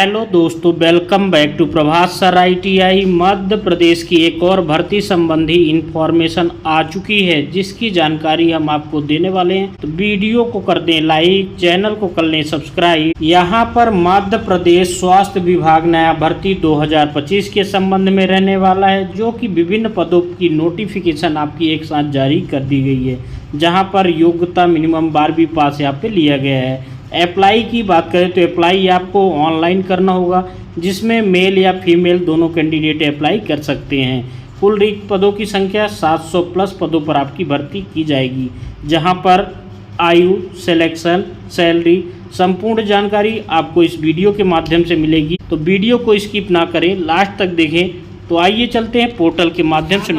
Hello दोस्तों, welcome back to Prabhas sir ITI। Madhya Pradesh की एक और भर्ती संबंधी इंफॉर्मेशन आ चुकी है, जिसकी जानकारी हम आपको देने वाले हैं। तो वीडियो को कर दें लाइक, चैनल को कर लें सब्सक्राइब। यहाँ पर मध्य प्रदेश स्वास्थ्य विभाग नया भर्ती 2025 के संबंध में रहने वाला है, जो कि विभिन्न पदों की नोटिफिकेशन आपकी एक साथ जारी कर दी गई है, जहाँ पर योग्यता मिनिमम 12वीं पास यहाँ पे लिया गया है। अप्लाई की बात करें तो अप्लाई आपको ऑनलाइन करना होगा, जिसमें मेल या फीमेल दोनों कैंडिडेट अप्लाई कर सकते हैं। कुल रिक्त पदों की संख्या 700 प्लस पदों पर आपकी भर्ती की जाएगी, जहां पर आयु, सिलेक्शन, सैलरी, संपूर्ण जानकारी आपको इस वीडियो के माध्यम से मिलेगी। तो वीडियो को स्किप ना करें, लास्ट तक देखें। तो आइए चलते हैं पोर्टल के माध्यम से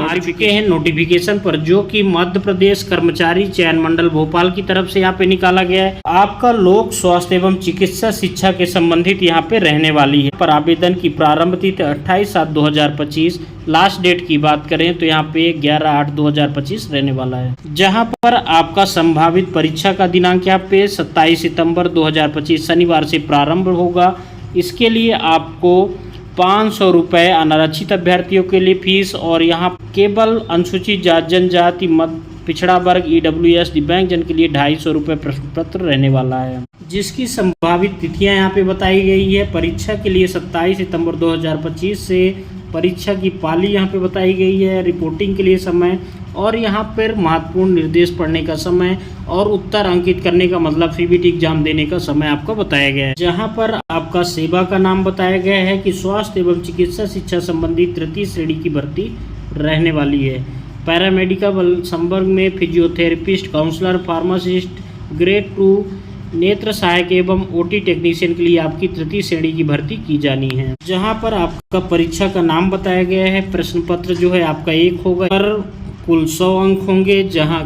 नोटिफिकेशन पर, जो कि मध्य प्रदेश कर्मचारी चयन मंडल भोपाल की तरफ से यहाँ पे निकाला गया है। आपका लोक स्वास्थ्य एवं चिकित्सा शिक्षा के संबंधित यहाँ पे रहने वाली है। पर आवेदन की प्रारंभ तिथि 28/7/2025। लास्ट डेट की बात करें तो यहाँ पे 11/8/2025 रहने वाला है। जहाँ पर आपका संभावित परीक्षा का दिनांक यहाँ पे 27 सितम्बर 2025 शनिवार से प्रारंभ होगा। इसके लिए आपको 500 रुपये अनारक्षित अभ्यर्थियों के लिए फीस, और यहाँ केवल अनुसूचित जाति जनजाति मध्य पिछड़ा वर्ग EWS दिव्यांगजन के लिए 250 रुपये प्रश्न पत्र रहने वाला है, जिसकी संभावित तिथियां यहाँ पे बताई गई है। परीक्षा के लिए 27 सितंबर 2025 से परीक्षा की पाली यहाँ पे बताई गई है। रिपोर्टिंग के लिए समय और यहाँ पर महत्वपूर्ण निर्देश पढ़ने का समय और उत्तर अंकित करने का मतलब CBT एग्जाम देने का समय आपको बताया गया है। जहाँ पर आपका सेवा का नाम बताया गया है कि स्वास्थ्य एवं चिकित्सा शिक्षा संबंधी तृतीय श्रेणी की भर्ती रहने वाली है। पैरामेडिकल संवर्ग में फिजियोथेरेपिस्ट, काउंसलर, फार्मासिस्ट, ग्रेड 2 नेत्र सहायक एवं OT टेक्नीशियन के लिए आपकी तृतीय श्रेणी की भर्ती की जानी है। जहां पर आपका परीक्षा का नाम बताया गया है। प्रश्न पत्र जो है आपका 1 होगा, पर कुल 100 अंक होंगे। जहां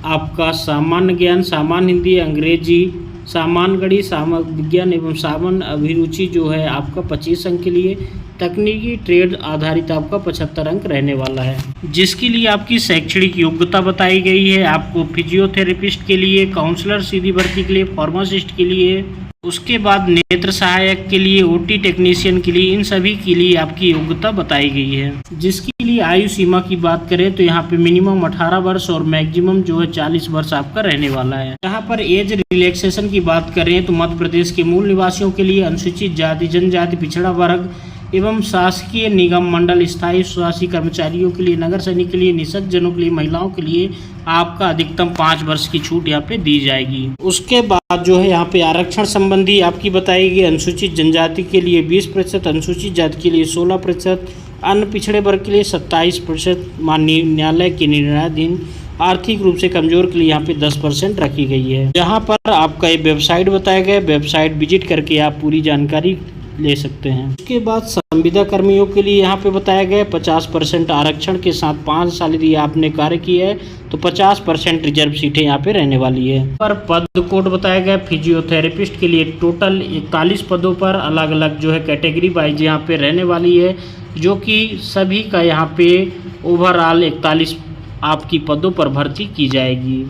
आपका सामान्य ज्ञान, सामान्य हिंदी, अंग्रेजी, सामान्य गणित, सामान्य विज्ञान एवं सामान्य अभिरुचि जो है आपका 25 अंक के लिए, तकनीकी ट्रेड आधारित आपका 75 अंक रहने वाला है। जिसके लिए आपकी शैक्षणिक योग्यता बताई गई है। आपको फिजियोथेरेपिस्ट के लिए, काउंसलर सीधी भर्ती के लिए, फार्मासिस्ट के लिए, उसके बाद नेत्र सहायक के लिए, OT टेक्नीशियन के लिए, इन सभी के लिए आपकी योग्यता बताई गई है। जिसके लिए आयु सीमा की बात करें तो यहाँ पे मिनिमम 18 वर्ष और मैक्सिमम जो है 40 वर्ष आपका रहने वाला है। यहाँ पर एज रिलैक्सेशन की बात करें तो मध्य प्रदेश के मूल निवासियों के लिए, अनुसूचित जाति जनजाति पिछड़ा वर्ग एवं शासकीय निगम मंडल स्थायी स्वास्थ्य कर्मचारियों के लिए, नगर सैनिक के लिए, निःशक्त जनों के लिए, महिलाओं के लिए आपका अधिकतम 5 वर्ष की छूट यहाँ पे दी जाएगी। उसके बाद जो है यहाँ पे आरक्षण संबंधी आपकी बताएगी। अनुसूचित जनजाति के लिए 20%, अनुसूचित जाति के लिए 16%, अन्य पिछड़े वर्ग के लिए 27%, माननीय न्यायालय के निर्णयाधीन आर्थिक रूप से कमजोर के लिए यहाँ पे 10% रखी गई है। जहाँ पर आपका ये वेबसाइट बताया गया, वेबसाइट विजिट करके आप पूरी जानकारी ले सकते हैं। उसके बाद संविदा कर्मियों के लिए यहाँ पे बताया गया 50% आरक्षण के साथ 5 साल यदि आपने कार्य किया है तो 50% रिजर्व सीटें यहाँ पे रहने वाली है। पर पद कोड बताया गया फिजियोथेरेपिस्ट के लिए टोटल 41 पदों पर अलग अलग जो है कैटेगरी वाइज यहाँ पे रहने वाली है, जो कि सभी का यहाँ पे ओवरऑल 41 आपकी पदों पर भर्ती की जाएगी।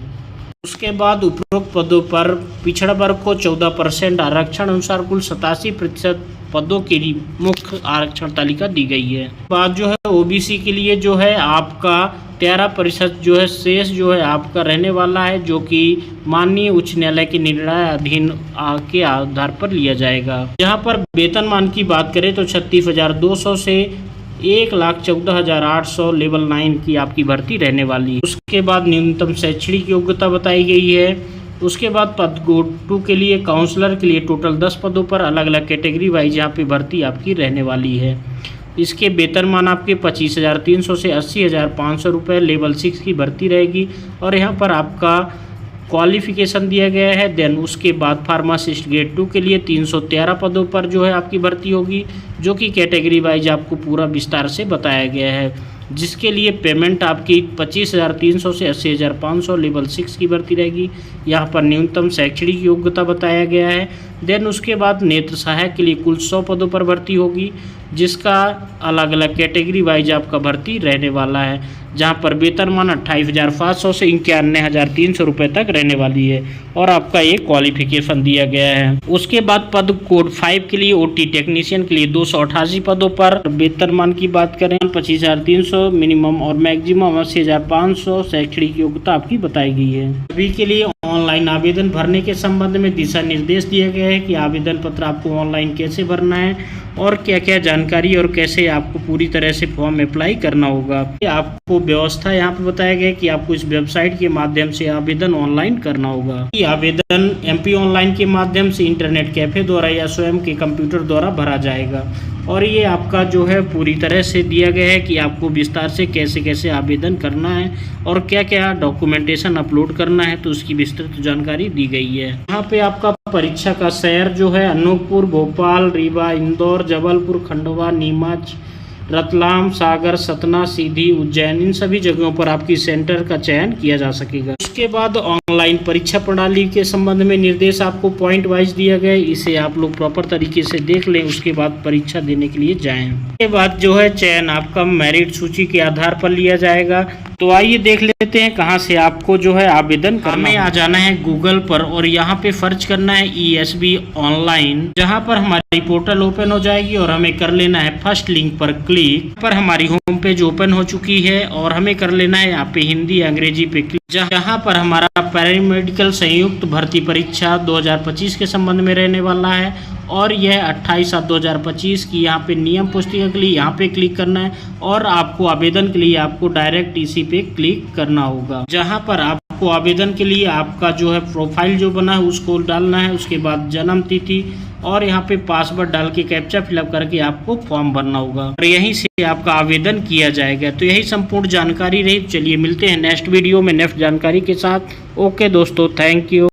उसके बाद उपरोक्त पदों पर पिछड़ा वर्ग को 14% आरक्षण अनुसार कुल 87% पदों के लिए मुख्य आरक्षण तालिका दी गई है। बाद जो है OBC के लिए जो है आपका 13% जो है शेष जो है आपका रहने वाला है, जो कि माननीय उच्च न्यायालय के निर्णयाधीन के आधार पर लिया जाएगा। जहां पर वेतनमान की बात करें तो 36,200 से 1,14,800 लेवल 9 की आपकी भर्ती रहने वाली है। उसके बाद न्यूनतम शैक्षणिक योग्यता बताई गई है। उसके बाद पद कोड 2 के लिए काउंसलर के लिए टोटल 10 पदों पर अलग अलग कैटेगरी वाइज यहाँ पे भर्ती आपकी रहने वाली है। इसके वेतनमान आपके 25,300 से 80,500 रुपये लेवल 6 की भर्ती रहेगी, और यहाँ पर आपका क्वालिफिकेशन दिया गया है। देन उसके बाद फार्मासिस्ट ग्रेड 2 के लिए 313 पदों पर जो है आपकी भर्ती होगी, जो कि कैटेगरी वाइज आपको पूरा विस्तार से बताया गया है। जिसके लिए पेमेंट आपकी 25,300 से 80,500 लेवल 6 की भर्ती रहेगी। यहाँ पर न्यूनतम शैक्षणिक योग्यता बताया गया है। देन उसके बाद नेत्र सहायक के लिए कुल 100 पदों पर भर्ती होगी, जिसका अलग अलग कैटेगरी वाइज आपका भर्ती रहने वाला है। जहां पर वेतनमान 28,500 से 91,300 रुपये तक रहने वाली है और आपका एक क्वालिफिकेशन दिया गया है। उसके बाद पद कोड 5 के लिए ओटी टेक्नीशियन के लिए 288 पदों पर वेतनमान की बात करें 25,300 मिनिमम और मैक्सिमम 80,500 शैक्षणिक योग्यता आपकी बताई गई है। सभी के लिए ऑनलाइन आवेदन भरने के संबंध में दिशा निर्देश दिए गए हैं कि आवेदन पत्र आपको ऑनलाइन कैसे भरना है और क्या क्या जानकारी और कैसे आपको पूरी तरह से फॉर्म अप्लाई करना होगा। आपको व्यवस्था यहाँ पे बताया गया कि आपको इस वेबसाइट के माध्यम से आवेदन ऑनलाइन करना होगा। ये आवेदन MP ऑनलाइन के माध्यम से इंटरनेट कैफे द्वारा या स्वयं के कंप्यूटर द्वारा भरा जाएगा और ये आपका जो है पूरी तरह से दिया गया है कि आपको विस्तार से कैसे कैसे आवेदन करना है और क्या क्या डॉक्यूमेंटेशन अपलोड करना है, तो उसकी विस्तृत जानकारी दी गई है। यहाँ पे आपका परीक्षा का शहर जो है अनूपपुर, भोपाल, रीवा, इंदौर, जबलपुर, खंडवा, नीमच, रतलाम, सागर, सतना, सीधी, उज्जैन, इन सभी जगहों पर आपकी सेंटर का चयन किया जा सकेगा। उसके बाद ऑनलाइन परीक्षा प्रणाली के संबंध में निर्देश आपको पॉइंट वाइज दिया गया है, इसे आप लोग प्रॉपर तरीके से देख लें, उसके बाद परीक्षा देने के लिए जाएं। उसके बाद जो है चयन आपका मेरिट सूची के आधार पर लिया जाएगा। तो आइए देख लेते हैं कहाँ से आपको जो है आवेदन करना है। आ जाना है गूगल पर और यहाँ पे सर्च करना है ESB ऑनलाइन, जहाँ पर हमारी पोर्टल ओपन हो जाएगी और हमें कर लेना है फर्स्ट लिंक पर क्लिक। पर हमारी होम पेज ओपन हो चुकी है और हमें कर लेना है यहाँ पे हिंदी अंग्रेजी पे क्लिक, जहाँ पर हमारा पैरामेडिकल संयुक्त भर्ती परीक्षा 2025 के संबंध में रहने वाला है और यह 28/7/2025 की यहाँ पे नियम पुस्तिका के लिए यहाँ पे क्लिक करना है और आपको आवेदन के लिए आपको डायरेक्ट इसी पे क्लिक करना होगा, जहाँ पर आपको आवेदन के लिए आपका जो है प्रोफाइल जो बना है उसको डालना है। उसके बाद जन्म तिथि और यहाँ पे पासवर्ड डाल के कैप्चा फिलअप करके आपको फॉर्म भरना होगा और यहीं से आपका आवेदन किया जाएगा। तो यही संपूर्ण जानकारी रही। चलिए मिलते हैं नेक्स्ट वीडियो में नेक्स्ट जानकारी के साथ। ओके दोस्तों, थैंक यू।